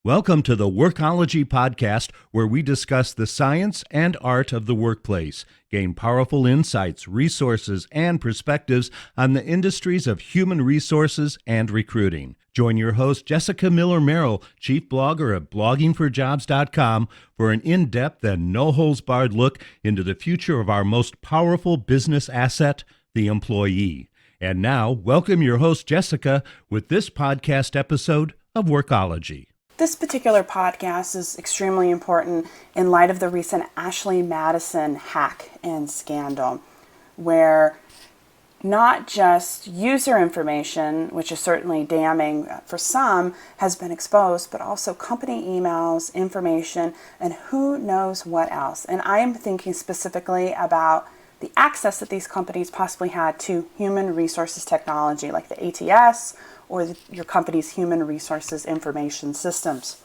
Welcome to the Workology podcast, where we discuss the science and art of the workplace, gain powerful insights, resources, and perspectives on the industries of human resources and recruiting. Join your host, Jessica Miller-Merrill, chief blogger of bloggingforjobs.com, for an in-depth and no-holds-barred look into the future of our most powerful business asset, the employee. And now, welcome your host, Jessica, with this podcast episode of Workology. This particular podcast is extremely important in light of the recent Ashley Madison hack and scandal, where not just user information, which is certainly damning for some, has been exposed, but also company emails, information, and who knows what else. And I am thinking specifically about the access that these companies possibly had to human resources technology, like the ATS, or your company's human resources information systems.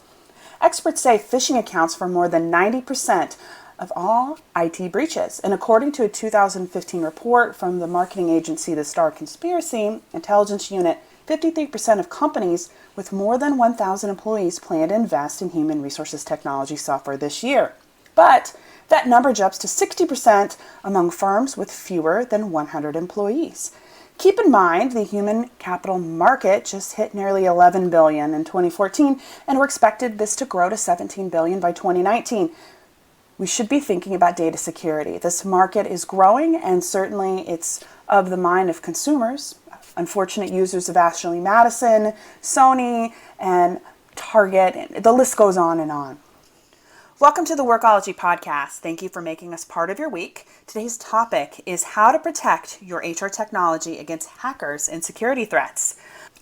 Experts say phishing accounts for more than 90% of all IT breaches. And according to a 2015 report from the marketing agency, the Starr Conspiracy Intelligence Unit, 53% of companies with more than 1,000 employees plan to invest in human resources technology software this year. But that number jumps to 60% among firms with fewer than 100 employees. Keep in mind, the human capital market just hit nearly $11 billion in 2014, and we're expected this to grow to $17 billion by 2019. We should be thinking about data security. This market is growing, and certainly it's of the mind of consumers, unfortunate users of Ashley Madison, Sony, and Target. The list goes on and on. Welcome to the Workology podcast. Thank you for making us part of your week. Today's topic is how to protect your HR technology against hackers and security threats.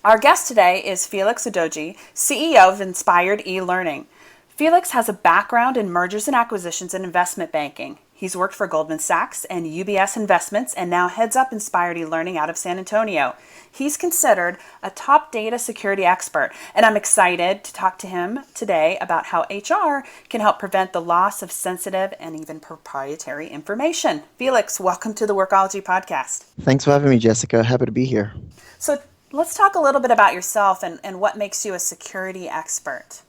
Our guest today is Felix Udoji, CEO of Inspired eLearning. Felix has a background in mergers and acquisitions and investment banking. He's worked for Goldman Sachs and UBS Investments and now heads up Inspired eLearning out of San Antonio. He's considered a top data security expert, and I'm excited to talk to him today about how HR can help prevent the loss of sensitive and even proprietary information. Felix, welcome to the Workology podcast. Thanks for having me, Jessica. Happy to be here. So let's talk a little bit about yourself and what makes you a security expert.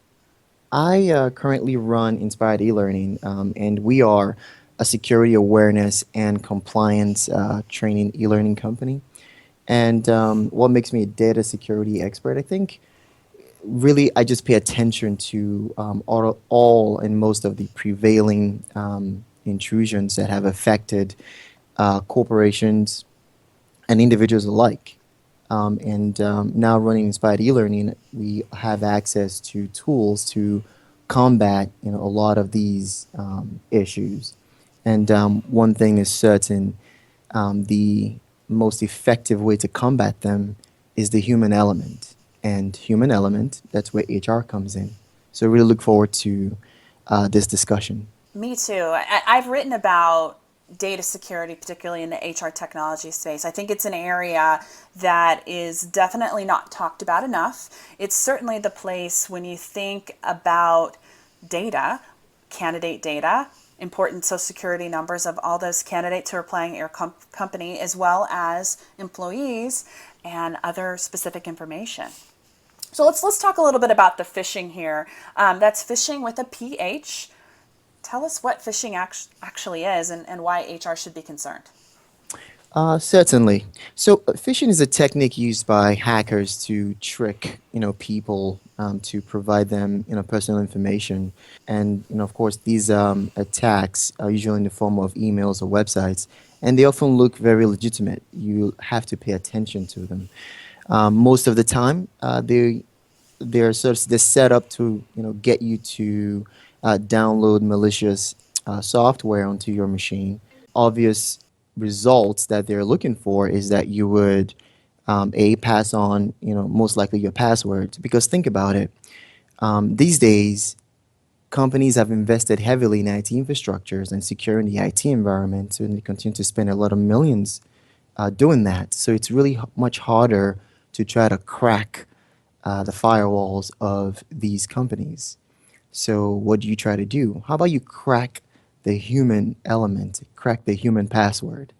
I currently run Inspired eLearning, and we are a security awareness and compliance training e-learning company. And what makes me a data security expert? I think really I just pay attention to all and most of the prevailing intrusions that have affected corporations and individuals alike. Now running Inspired eLearning, we have access to tools to combat a lot of these issues. And one thing is certain, the most effective way to combat them is the human element. And human element, that's where HR comes in. So I really look forward to this discussion. Me too. I've written about data security, particularly in the HR technology space. I think it's an area that is definitely not talked about enough. It's certainly the place when you think about data, candidate data, important social security numbers of all those candidates who are applying at your company, as well as employees and other specific information. So let's talk a little bit about the phishing here. That's phishing with a PH. Tell us what phishing actually is and why HR should be concerned. Certainly. So phishing is a technique used by hackers to trick, people to provide them, personal information. And, of course, these attacks are usually in the form of emails or websites, and they often look very legitimate. You have to pay attention to them. Most of the time, they're set up to, get you to download malicious software onto your machine. Obvious results that they're looking for is that you would pass on most likely your passwords, because think about it, these days companies have invested heavily in IT infrastructures and securing the IT environment, and they continue to spend a lot of millions doing that. So it's really much harder to try to crack the firewalls of these companies. So what do you try to do? How about you crack the human element, crack the human password?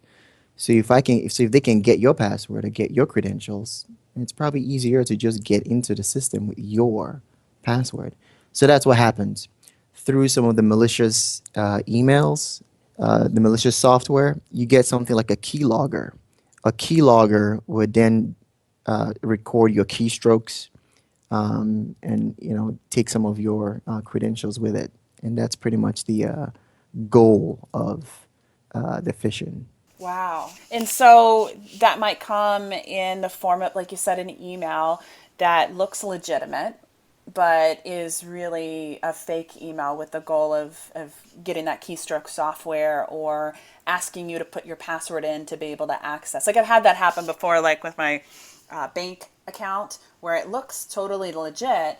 So if they can get your password or get your credentials, it's probably easier to just get into the system with your password. So that's what happens. Through some of the malicious emails, the malicious software, you get something like a keylogger. A keylogger would then record your keystrokes, and take some of your credentials with it, and that's pretty much the goal of the phishing. Wow. And so that might come in the form of, like you said, an email that looks legitimate, but is really a fake email with the goal of getting that keystroke software or asking you to put your password in to be able to access. Like I've had that happen before, like with my bank account, where it looks totally legit,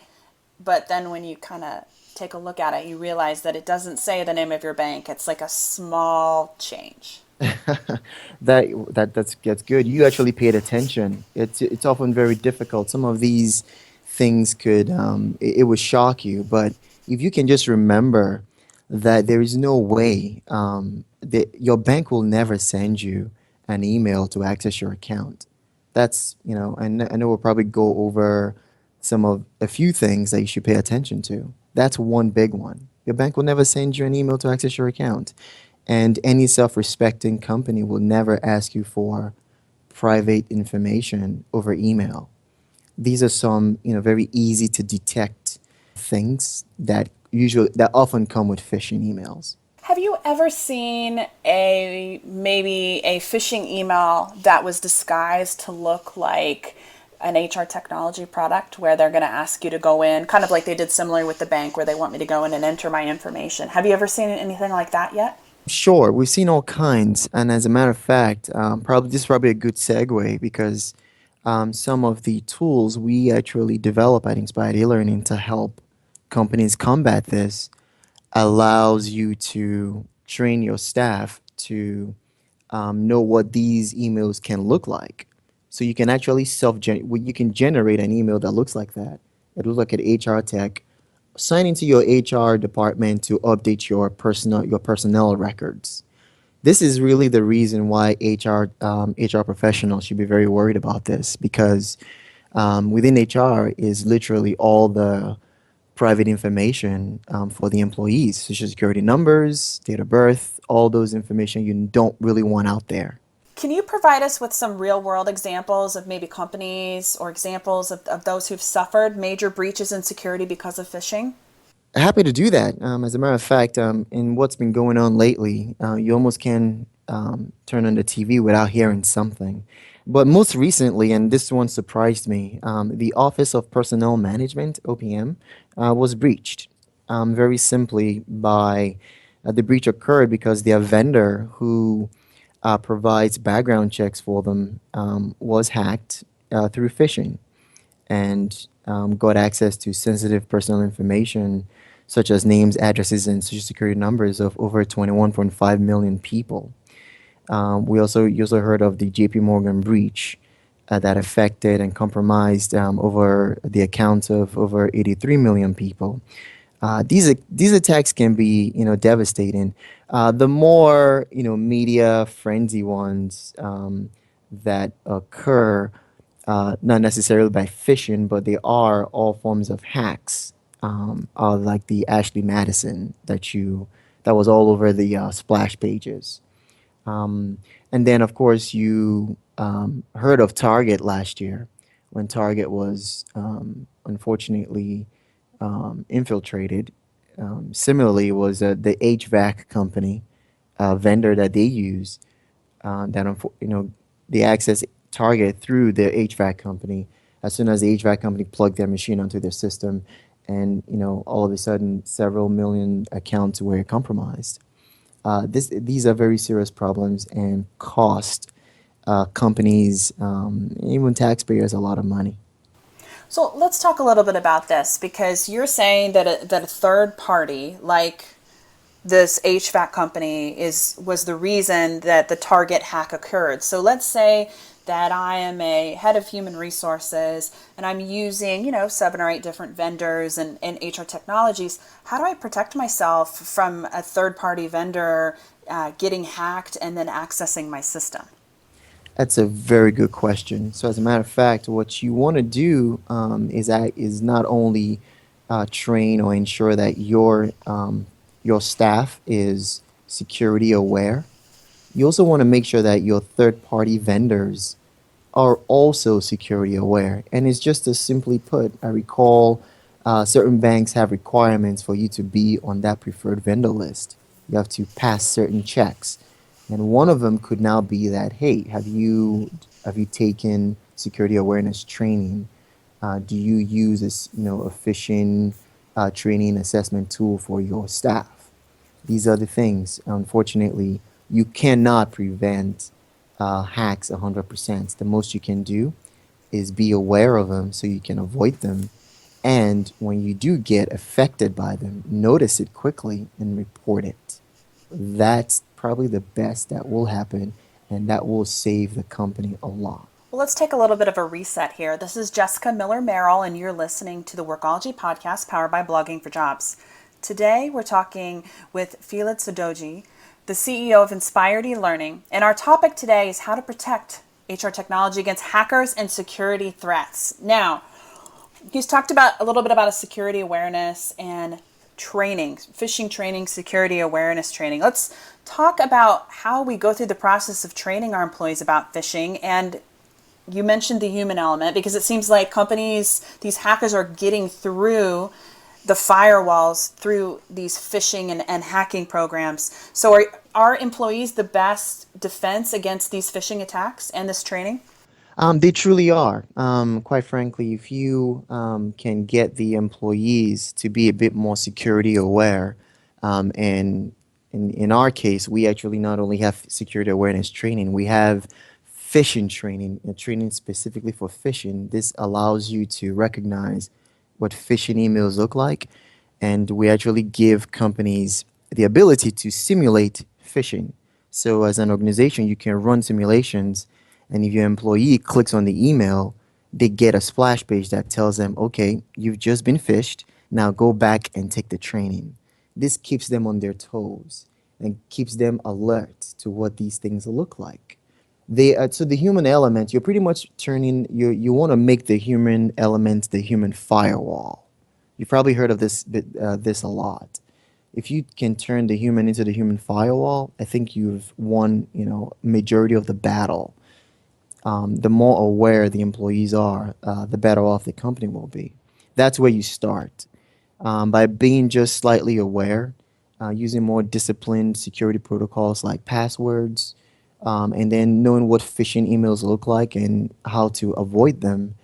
but then when you kind of take a look at it, you realize that it doesn't say the name of your bank. It's like a small change. That's good. You actually paid attention. It's often very difficult. Some of these things could it would shock you, but if you can just remember that there is no way that your bank will never send you an email to access your account. That's I know we'll probably go over a few things that you should pay attention to. That's one big one. Your bank will never send you an email to access your account. And any self-respecting company will never ask you for private information over email. These are some, very easy to detect things that often come with phishing emails. Have you ever seen maybe a phishing email that was disguised to look like an HR technology product where they're going to ask you to go in, kind of like they did similar with the bank where they want me to go in and enter my information? Have you ever seen anything like that yet? Sure, we've seen all kinds, and as a matter of fact, probably this is probably a good segue because some of the tools we actually develop at Inspired eLearning to help companies combat this allows you to train your staff to know what these emails can look like. So you can actually you can generate an email that looks like that. It looks like an HR tech. Sign into your HR department to update your personnel records. This is really the reason why HR professionals should be very worried about this because within HR is literally all the private information for the employees, social security numbers, date of birth, all those information you don't really want out there. Can you provide us with some real world examples of maybe companies or examples of those who've suffered major breaches in security because of phishing? Happy to do that. As a matter of fact, in what's been going on lately, you almost can turn on the TV without hearing something. But most recently, and this one surprised me, the Office of Personnel Management, OPM, was breached. Very simply, by the breach occurred because their vendor, who provides background checks for them, was hacked through phishing and got access to sensitive personal information such as names, addresses, and social security numbers of over 21.5 million people. You also heard of the JP Morgan breach that affected and compromised over the accounts of over 83 million people. These attacks can be devastating. The more media frenzy ones that occur, not necessarily by phishing, but they are all forms of hacks, like the Ashley Madison that was all over the splash pages. And then, of course, you heard of Target last year when Target was unfortunately infiltrated. Similarly, was the HVAC company vendor that they use they access Target through the HVAC company. As soon as the HVAC company plugged their machine onto their system, and all of a sudden, several million accounts were compromised. These are very serious problems and cost companies, even taxpayers, a lot of money. So let's talk a little bit about this because you're saying that a third party like this HVAC company was the reason that the Target hack occurred. So let's say that I am a head of human resources and I'm using, 7 or 8 different vendors and HR technologies. How do I protect myself from a third party vendor getting hacked and then accessing my system? That's a very good question. So, as a matter of fact, what you want to do is not only train or ensure that your staff is security aware. You also want to make sure that your third party vendors are also security aware. And it's just as simply put. I recall certain banks have requirements for you to be on that preferred vendor list. You have to pass certain checks. And one of them could now be that, hey, have you taken security awareness training? Do you use a phishing training assessment tool for your staff? These are the things. Unfortunately, you cannot prevent hacks 100%. The most you can do is be aware of them so you can avoid them. And when you do get affected by them, notice it quickly and report it. That's probably the best that will happen, and that will save the company a lot. Well, let's take a little bit of a reset here. This is Jessica Miller Merrill, and you're listening to the Workology podcast powered by Blogging for Jobs. Today, we're talking with Felix Udoji, the CEO of Inspired eLearning, and our topic today is how to protect HR technology against hackers and security threats. Now, he's talked about a little bit about a security awareness and training, phishing training, security awareness training. Let's talk about how we go through the process of training our employees about phishing. And you mentioned the human element, because it seems like companies, these hackers are getting through the firewalls through these phishing and hacking programs. So are our employees the best defense against these phishing attacks and this training? They truly are. Quite frankly, if you can get the employees to be a bit more security aware, and in our case, we actually not only have security awareness training, we have phishing training, training specifically for phishing. This allows you to recognize what phishing emails look like, and we actually give companies the ability to simulate phishing. So, as an organization, you can run simulations, and if your employee clicks on the email, they get a splash page that tells them, okay, you've just been phished. Now go back and take the training. This keeps them on their toes and keeps them alert to what these things look like. So the human element, you're pretty much you want to make the human element the human firewall. You've probably heard of this a lot. If you can turn the human into the human firewall, I think you've won, majority of the battle. The more aware the employees are, the better off the company will be. That's where you start. By being just slightly aware, using more disciplined security protocols like passwords, and then knowing what phishing emails look like and how to avoid them,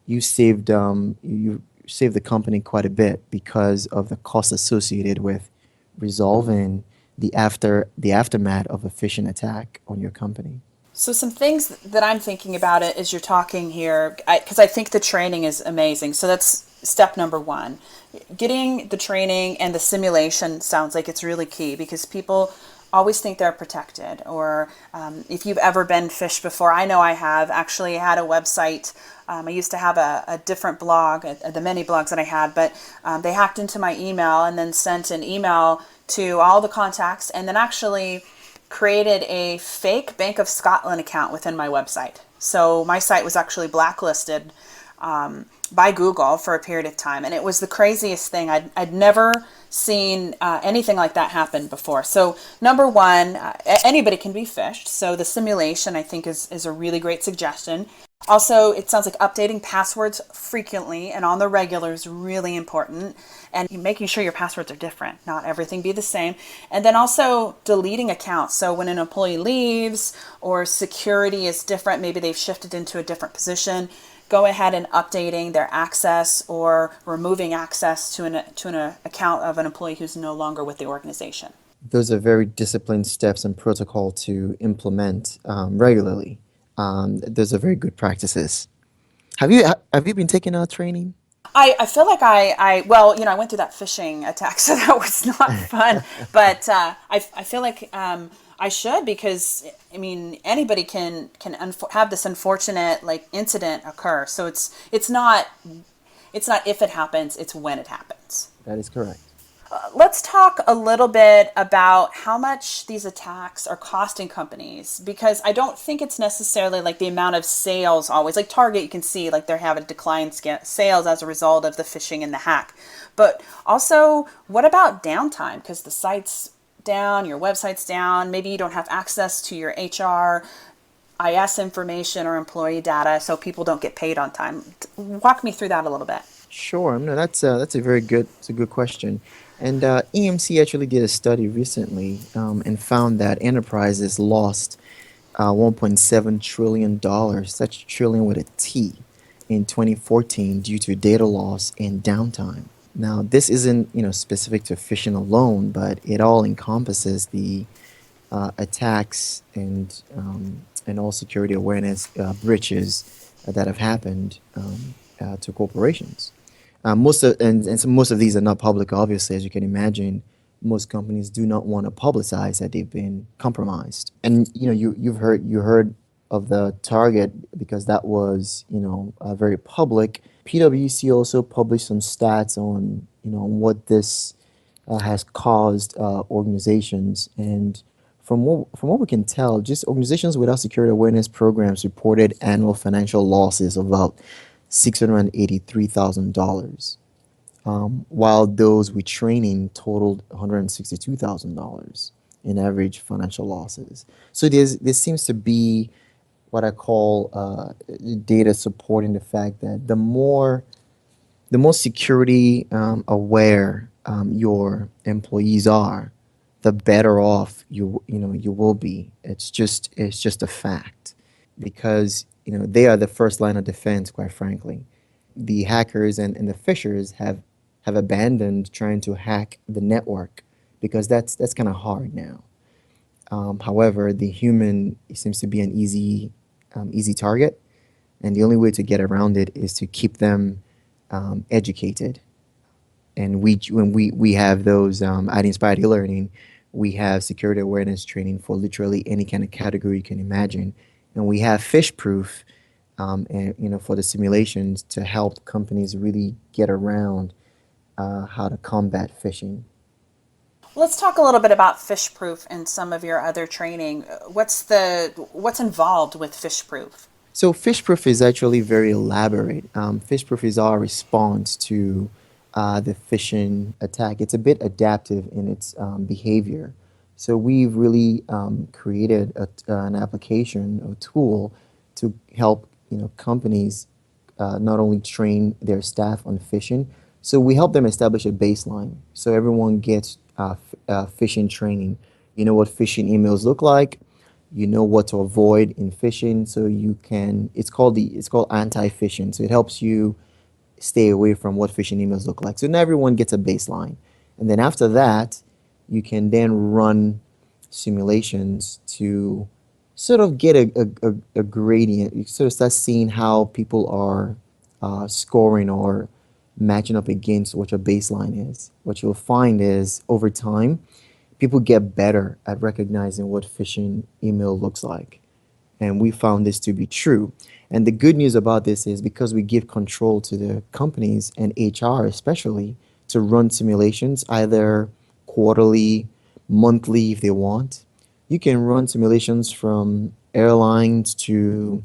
you saved the company quite a bit because of the cost associated with resolving the aftermath of a phishing attack on your company. So some things that I'm thinking about it as you're talking here, because I think the training is amazing. So that's step number one. Getting the training and the simulation sounds like it's really key, because people always think they're protected. Or if you've ever been phished before, I know I have actually had a website. I used to have a different blog, the many blogs that I had, but they hacked into my email and then sent an email to all the contacts, and then actually created a fake Bank of Scotland account within my website. So my site was actually blacklisted by Google for a period of time. And it was the craziest thing. I'd never seen anything like that happen before. So number one, anybody can be phished. So the simulation, I think, is a really great suggestion. Also, it sounds like updating passwords frequently and on the regular is really important, and making sure your passwords are different, not everything be the same. And then also deleting accounts. So when an employee leaves or security is different, maybe they've shifted into a different position, go ahead and updating their access or removing access to an account of an employee who's no longer with the organization. Those are very disciplined steps and protocol to implement regularly. Those are very good practices. Have you been taking training? I feel like well, I went through that phishing attack, so that was not fun. But I feel like I should, because I mean anybody can have this unfortunate incident occur. So it's not if it happens, it's when it happens. That is correct. Let's talk a little bit about how much these attacks are costing companies, because I don't think it's necessarily like the amount of sales always. Like Target, you can see like they're having declined sales as a result of the phishing and the hack. But also, what about downtime? Because the site's down, your website's down, maybe you don't have access to your HRIS information or employee data, so people don't get paid on time. Walk me through that a little bit. Sure. No, that's a very good, it's a good question. And EMC actually did a study recently and found that enterprises lost $1.7 trillion. That's trillion with a T in 2014 due to data loss and downtime. Now, this isn't, specific to phishing alone, but it all encompasses the attacks and all security awareness breaches that have happened to corporations. Most of these are not public, obviously, as you can imagine. Most companies do not want to publicize that they've been compromised. And you heard of the Target because that was very public. PwC also published some stats on on what this has caused organizations. And from what we can tell, just organizations without security awareness programs reported annual financial losses of about $683,000, while those with training totaled $162,000 in average financial losses. So there seems to be what I call data supporting the fact that the more security aware your employees are, the better off you will be. It's just a fact because they are the first line of defense, quite frankly. The hackers and the phishers have abandoned trying to hack the network because that's kind of hard now. However, the human seems to be an easy target, and the only way to get around it is to keep them educated. And when we have those at Inspired E-Learning, we have security awareness training for literally any kind of category you can imagine, and we have fish proof, and for the simulations to help companies really get around how to combat phishing. Let's talk a little bit about fish proof and some of your other training. What's involved with fish proof? So fish proof is actually very elaborate. Fish proof is our response to the phishing attack. It's a bit adaptive in its behavior. So we've really created an application, a tool to help companies not only train their staff on phishing. So we help them establish a baseline. So everyone gets phishing training. You know what phishing emails look like. You know what to avoid in phishing. So you can. It's called anti-phishing. So it helps you stay away from what phishing emails look like. So now everyone gets a baseline, and then after that, you can then run simulations to sort of get a gradient. You sort of start seeing how people are scoring or matching up against what your baseline is. What you'll find is over time, people get better at recognizing what phishing email looks like. And we found this to be true. And the good news about this is because we give control to the companies and HR especially to run simulations either quarterly, monthly if they want. You can run simulations from airlines to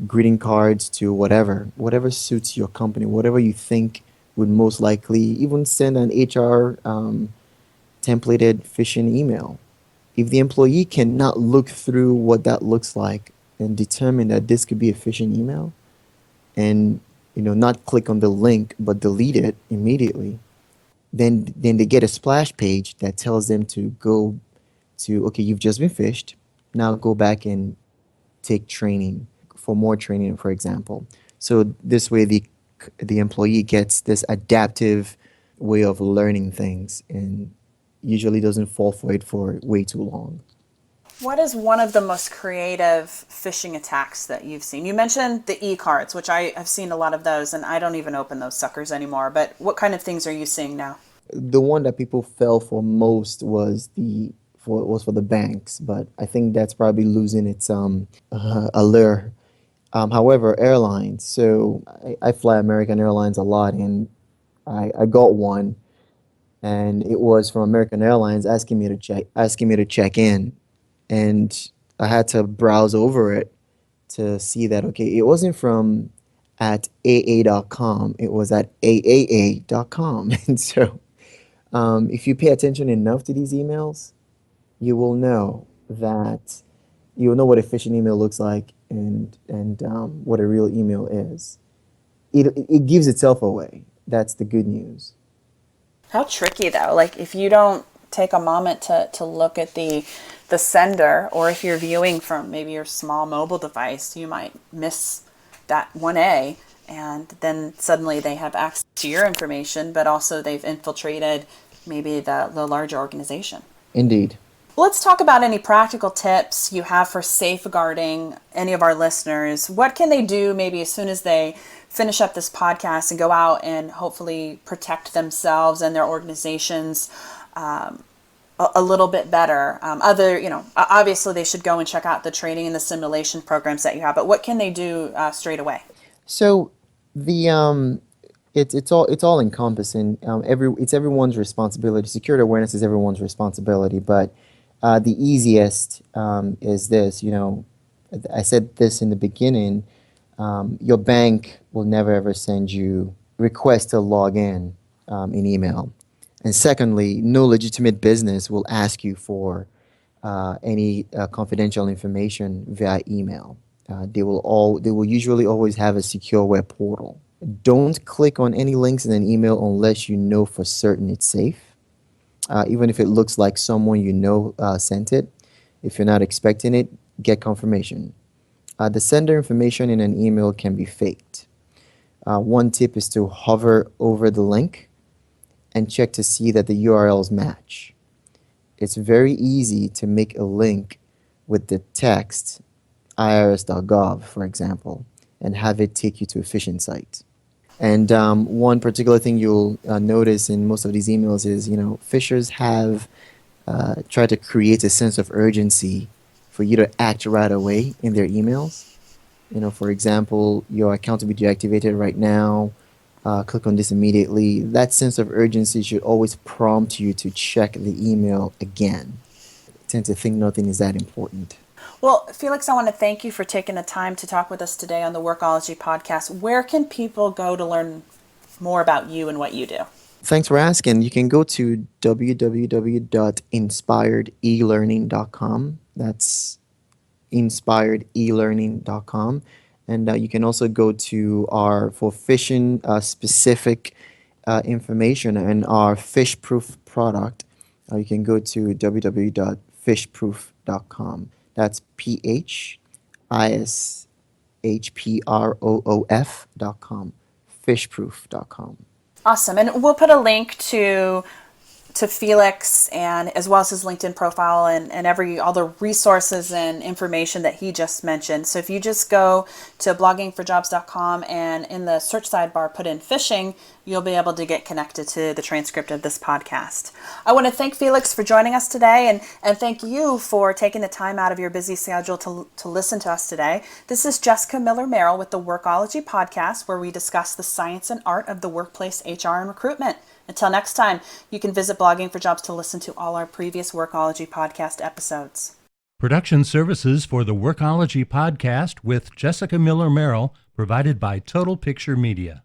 greeting cards to whatever suits your company, whatever you think would most likely even send an HR templated phishing email. If the employee cannot look through what that looks like and determine that this could be a phishing email and not click on the link but delete it immediately, then they get a splash page that tells them to go to, okay, you've just been phished. Now go back and take training for more training, for example. So this way the employee gets this adaptive way of learning things and usually doesn't fall for it for way too long. What is one of the most creative phishing attacks that you've seen? You mentioned the e-cards, which I have seen a lot of those, and I don't even open those suckers anymore. But what kind of things are you seeing now? The one that people fell for most was for the banks, but I think that's probably losing its allure. However, airlines. So I fly American Airlines a lot, and I got one, and it was from American Airlines asking me to check in, and I had to browse over it to see that okay, it wasn't from at AA.com, it was at AAA.com. And so if you pay attention enough to these emails, you will know that you will know what a phishing email looks like, and what a real email is. It gives itself away. That's the good news. How tricky though, like if you don't take a moment to look at the sender, or if you're viewing from maybe your small mobile device, you might miss that 1A, and then suddenly they have access to your information, but also they've infiltrated maybe the larger organization. Indeed. Let's talk about any practical tips you have for safeguarding any of our listeners. What can they do maybe as soon as they finish up this podcast and go out and hopefully protect themselves and their organizations a little bit better? Obviously they should go and check out the training and the simulation programs that you have, but what can they do straight away? So the it's all encompassing. It's everyone's responsibility. Security awareness is everyone's responsibility, but the easiest is this. I said this in the beginning. Your bank will never ever send you requests to log in email. And secondly, no legitimate business will ask you for any confidential information via email. They will usually always have a secure web portal. Don't click on any links in an email unless you know for certain it's safe. Even if it looks like someone sent it, if you're not expecting it, get confirmation. The sender information in an email can be faked. One tip is to hover over the link and check to see that the URLs match. It's very easy to make a link with the text irs.gov, for example, and have it take you to a phishing site. And one particular thing you'll notice in most of these emails is, phishers have tried to create a sense of urgency for you to act right away in their emails. For example, your account will be deactivated right now. Click on this immediately. That sense of urgency should always prompt you to check the email again. I tend to think nothing is that important. Well, Felix, I want to thank you for taking the time to talk with us today on the Workology podcast. Where can people go to learn more about you and what you do? Thanks for asking. You can go to www.inspiredelearning.com. That's inspiredelearning.com. And you can also go to for phishing specific information and our phish-proof product. You can go to www.phishproof.com. That's phishproof.com. Phishproof.com. Awesome. And we'll put a link to Felix, and as well as his LinkedIn profile and all the resources and information that he just mentioned. So if you just go to bloggingforjobs.com and in the search sidebar put in phishing, you'll be able to get connected to the transcript of this podcast. I want to thank Felix for joining us today, and thank you for taking the time out of your busy schedule to listen to us today. This is Jessica Miller-Merrill with the Workology podcast, where we discuss the science and art of the workplace HR and recruitment. Until next time, you can visit Blogging for Jobs to listen to all our previous Workology podcast episodes. Production services for the Workology podcast with Jessica Miller-Merrill provided by Total Picture Media.